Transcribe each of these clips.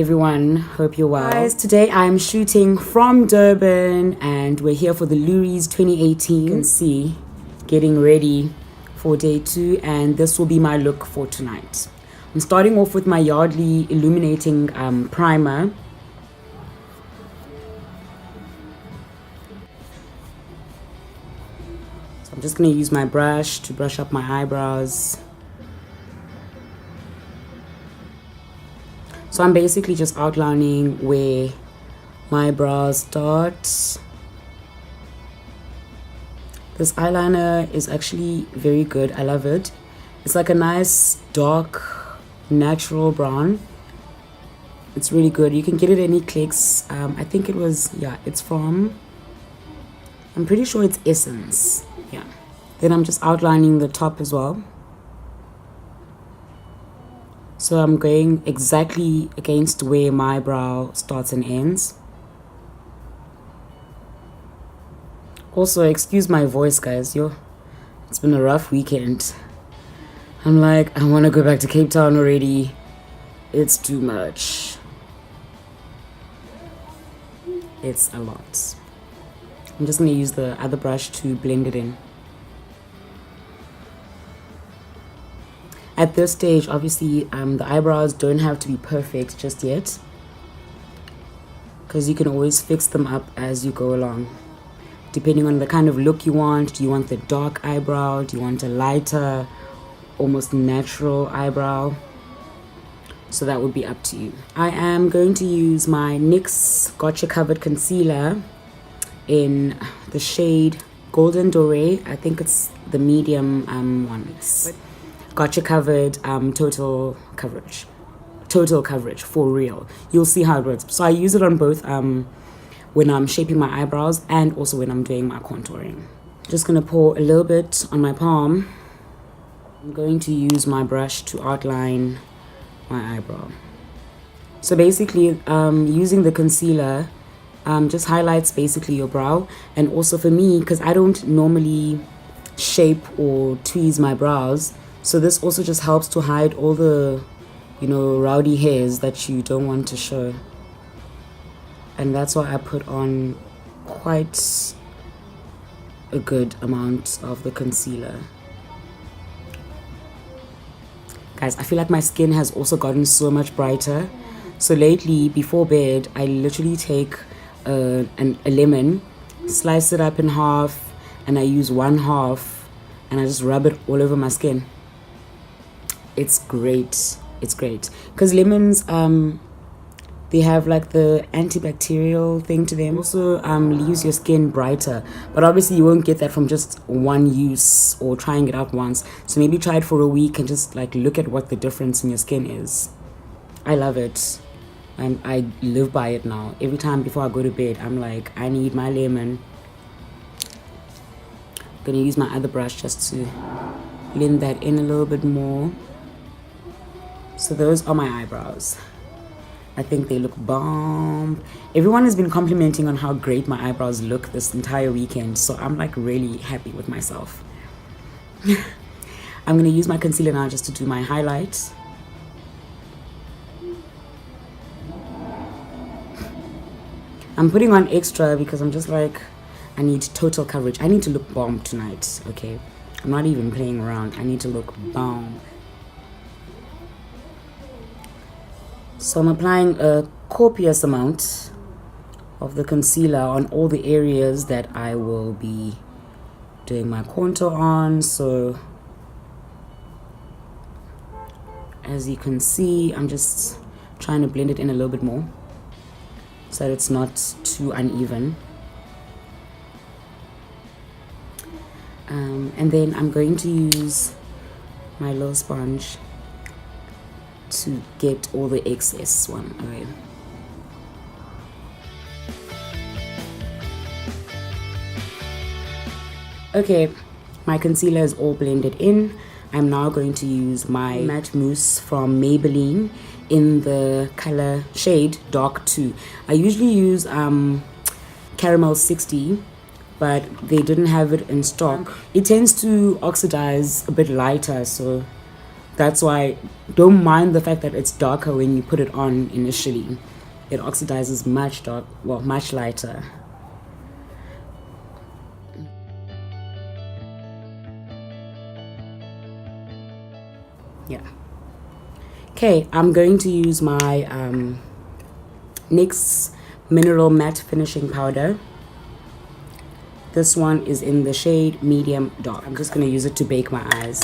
everyone, hope you're well. Guys, today I'm shooting from Durban and we're here for the Loeries 2018. You can see, getting ready for day 2, and this will be my look for tonight. I'm starting off with my Yardley illuminating primer. So I'm just going to use my brush to brush up my eyebrows. So I'm basically just outlining where my brows start. This eyeliner is actually very good. I love it. It's like a nice dark natural brown. It's really good. You can get it at any clicks. I think it was, it's from, I'm pretty sure it's Essence. Yeah. Then I'm just outlining the top as well. So I'm going exactly against where my brow starts and ends. Also, excuse my voice, guys. It's been a rough weekend. I'm like, I want to go back to Cape Town already. It's too much. It's a lot. I'm just going to use the other brush to blend it in. At this stage, obviously, the eyebrows don't have to be perfect just yet, because you can always fix them up as you go along, depending on the kind of look you want. Do you want the dark eyebrow? Do you want a lighter, almost natural eyebrow? So that would be up to you. I am going to use my NYX Gotcha Covered Concealer in the shade Golden Dorë. I think it's the medium one. Gotcha Covered total coverage for real. You'll see how it works. So I use it on both when I'm shaping my eyebrows and also when I'm doing my contouring. Just gonna pour a little bit on my palm. I'm going to use my brush to outline my eyebrow. So basically, using the concealer just highlights basically your brow. And also for me, because I don't normally shape or tweeze my brows, so this also just helps to hide all the, rowdy hairs that you don't want to show. And that's why I put on quite a good amount of the concealer. Guys, I feel like my skin has also gotten so much brighter. So lately, before bed, I literally take a lemon, slice it up in half, and I use one half, and I just rub it all over my skin. It's great. It's great because lemons they have like the antibacterial thing to them. Also leaves your skin brighter, but obviously you won't get that from just one use or trying it out once. So maybe try it for a week and just like look at what the difference in your skin is. I love it and I live by it now. Every time before I go to bed, I'm like, I need my lemon. I'm gonna use my other brush just to blend that in a little bit more. So those are my eyebrows. I think they look bomb. Everyone has been complimenting on how great my eyebrows look this entire weekend, so I'm like really happy with myself. I'm gonna use my concealer now just to do my highlights. I'm putting on extra because I'm just like, I need total coverage. I need to look bomb tonight, okay? I'm not even playing around. I need to look bomb. So I'm applying a copious amount of the concealer on all the areas that I will be doing my contour on. So as you can see, I'm just trying to blend it in a little bit more so that it's not too uneven. And then I'm going to use my little sponge to get all the excess one away. Okay, my concealer is all blended in. I'm now going to use my matte mousse from Maybeline in the color shade Dark 2. I usually use Caramel 60, but they didn't have it in stock. It tends to oxidize a bit lighter, so That's why don't mind the fact that it's darker when you put it on initially. It oxidizes much much lighter. Yeah. Okay, I'm going to use my NYX Mineral Matte Finishing Powder. This one is in the shade Medium Dark. I'm just going to use it to bake my eyes.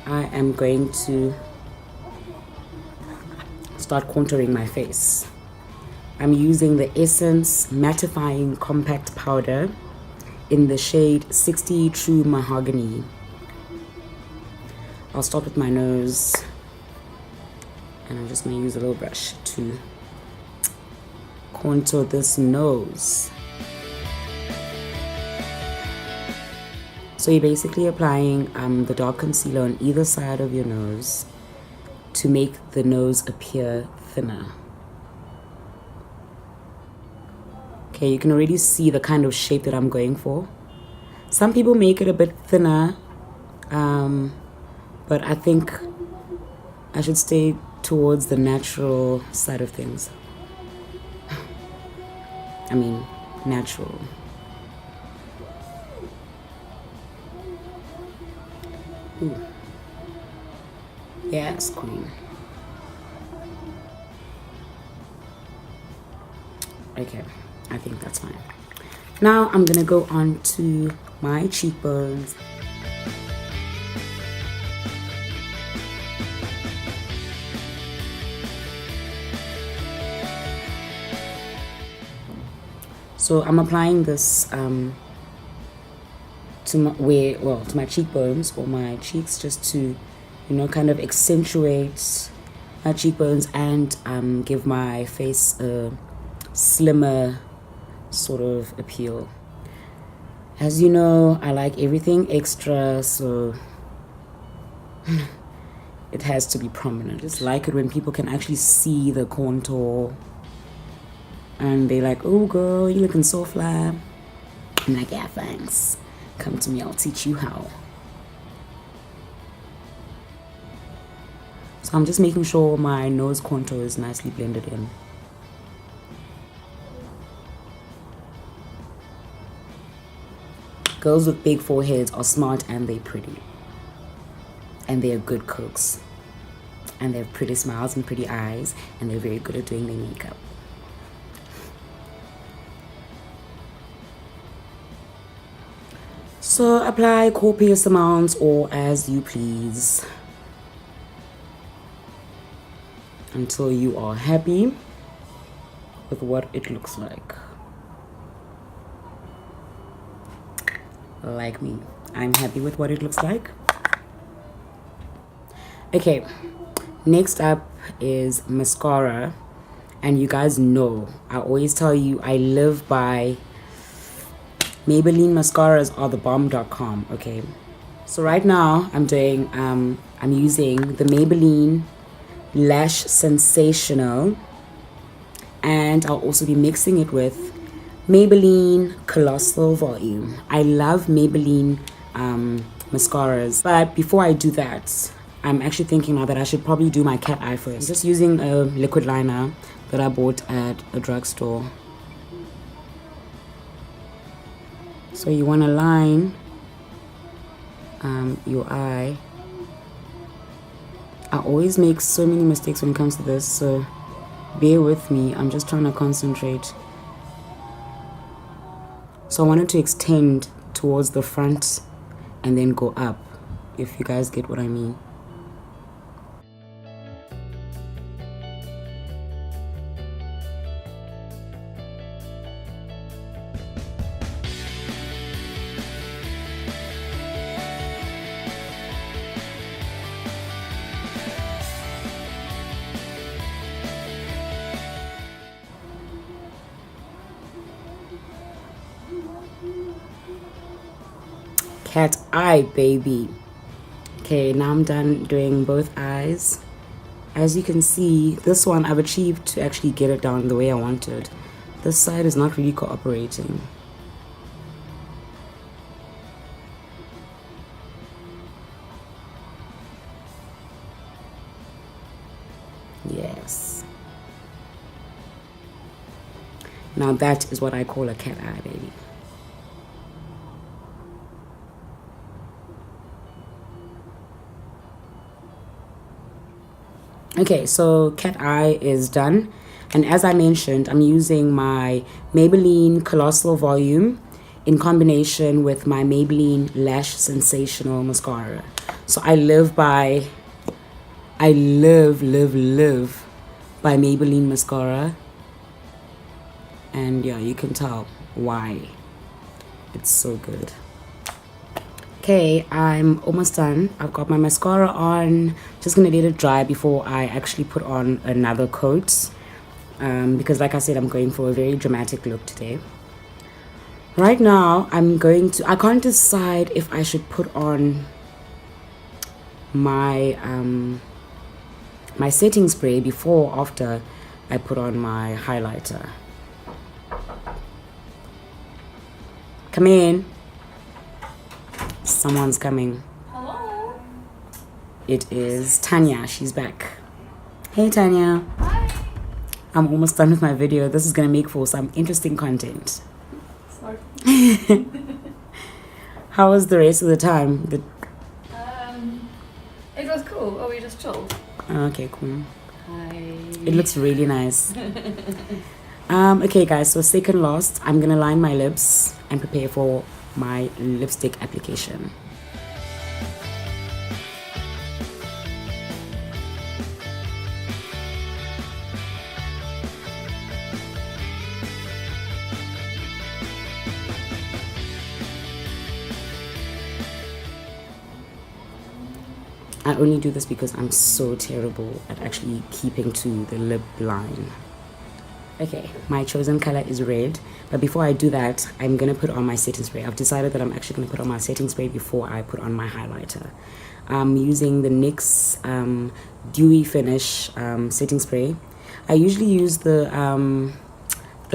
I am going to start contouring my face. I'm using the Essence Mattifying Compact Powder in the shade 60 True Mahogany. I'll start with my nose, and I'm just going to use a little brush to contour this nose. So you're basically applying the dark concealer on either side of your nose to make the nose appear thinner. Okay, you can already see the kind of shape that I'm going for. Some people make it a bit thinner, but I think I should stay towards the natural side of things. I mean, natural. Ooh. Yes, queen. Okay, I think that's fine. Now I'm gonna go on to my cheekbones. So I'm applying this to my cheekbones or my cheeks, just to, kind of accentuate my cheekbones and give my face a slimmer sort of appeal. As you know, I like everything extra, so it has to be prominent. I just like it when people can actually see the contour and they're like, oh girl, you're looking so fly. I'm like, yeah, thanks. Come to me, I'll teach you how. So I'm just making sure my nose contour is nicely blended in. Girls with big foreheads are smart and they're pretty. And they're good cooks. And they have pretty smiles and pretty eyes, and they're very good at doing their makeup. So apply copious amounts or as you please until you are happy with what it looks like. Like me, I'm happy with what it looks like. Okay, next up is mascara. And you guys know, I always tell you I live by Maybelline mascaras are the bomb.com, okay? So right now I'm using the Maybelline Lash Sensational, and I'll also be mixing it with Maybelline Colossal Volume. I love Maybelline mascaras, but before I do that, I'm actually thinking now that I should probably do my cat eye first. I'm just using a liquid liner that I bought at a drugstore. So you want to line your eye. I always make so many mistakes when it comes to this, so bear with me. I'm just trying to concentrate. So I wanted to extend towards the front and then go up, if you guys get what I mean. Cat eye, baby. Okay, now I'm done doing both eyes. As you can see, this one I've achieved to actually get it down the way I wanted. This side is not really cooperating. Now that is what I call a cat eye, baby. Okay, so cat eye is done. And as I mentioned, I'm using my Maybelline Colossal Volume in combination with my Maybelline Lash Sensational Mascara. So I live by Maybelline mascara. And yeah, you can tell why. It's so good. Okay, I'm almost done. I've got my mascara on. Just gonna let it dry before I actually put on another coat. Because like I said, I'm going for a very dramatic look today. Right now, I can't decide if I should put on my my setting spray before or after I put on my highlighter. Come in. Someone's coming. Hello. It is Tanya. She's back. Hey, Tanya. Hi. I'm almost done with my video. This is going to make for some interesting content. Sorry. How was the rest of the time? It was cool. Oh, we just chilled. Okay, cool. Hi. It looks really nice. Okay, guys. So second last, I'm going to line my lips and prepare for my lipstick application. I only do this because I'm so terrible at actually keeping to the lip line. Okay, my chosen color is red, but before I do that, I'm gonna put on my setting spray. I've decided that I'm actually gonna put on my setting spray before I put on my highlighter. I'm using the NYX Dewy Finish setting spray. I usually use the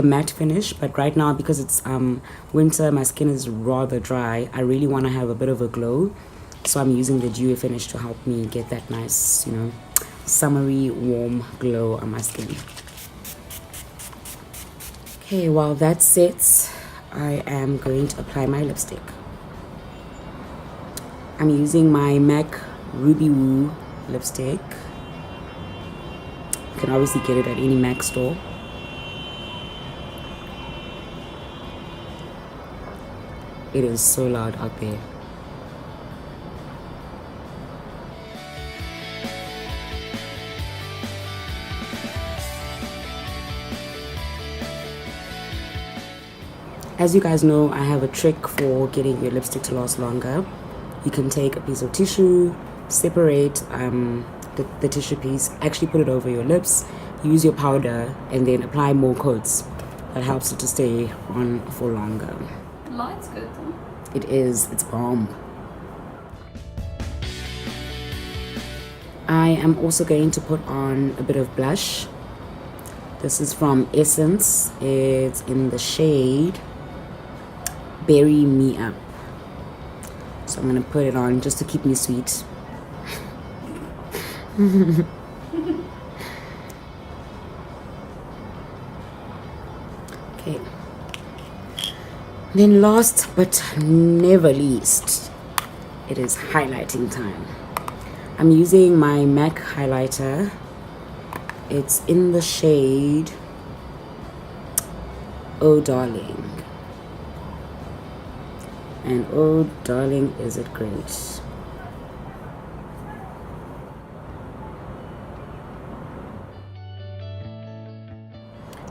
matte finish, but right now because it's winter, my skin is rather dry. I really want to have a bit of a glow, so I'm using the Dewy Finish to help me get that nice, you know, summery warm glow on my skin. Okay, while that sets, I am going to apply my lipstick. I'm using my MAC Ruby Woo lipstick. You can obviously get it at any MAC store. It is so loud out there. As you guys know, I have a trick for getting your lipstick to last longer. You can take a piece of tissue, separate the tissue piece, actually put it over your lips, use your powder, and then apply more coats. That helps it to stay on for longer. Light's good, huh? It is, it's bomb. I am also going to put on a bit of blush. This is from Essence. It's in the shade Bury Me Up. So I'm gonna put it on just to keep me sweet. Okay. Then last but never least, it is highlighting time. I'm using my MAC highlighter. It's in the shade Oh Darling. And oh darling, is it great.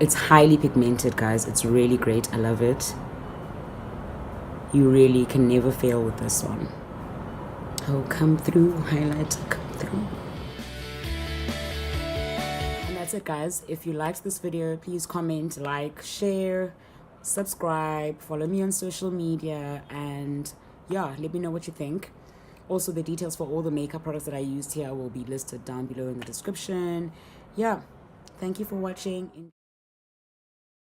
It's highly pigmented, guys. It's really great. I love it. You really can never fail with this one. Oh, come through, highlighter, come through. And that's it, guys. If you liked this video, please comment, like, share, subscribe, follow me on social media, and yeah, let me know what you think. Also, the details for all the makeup products that I used here will be listed down below in the description. Yeah, thank you for watching.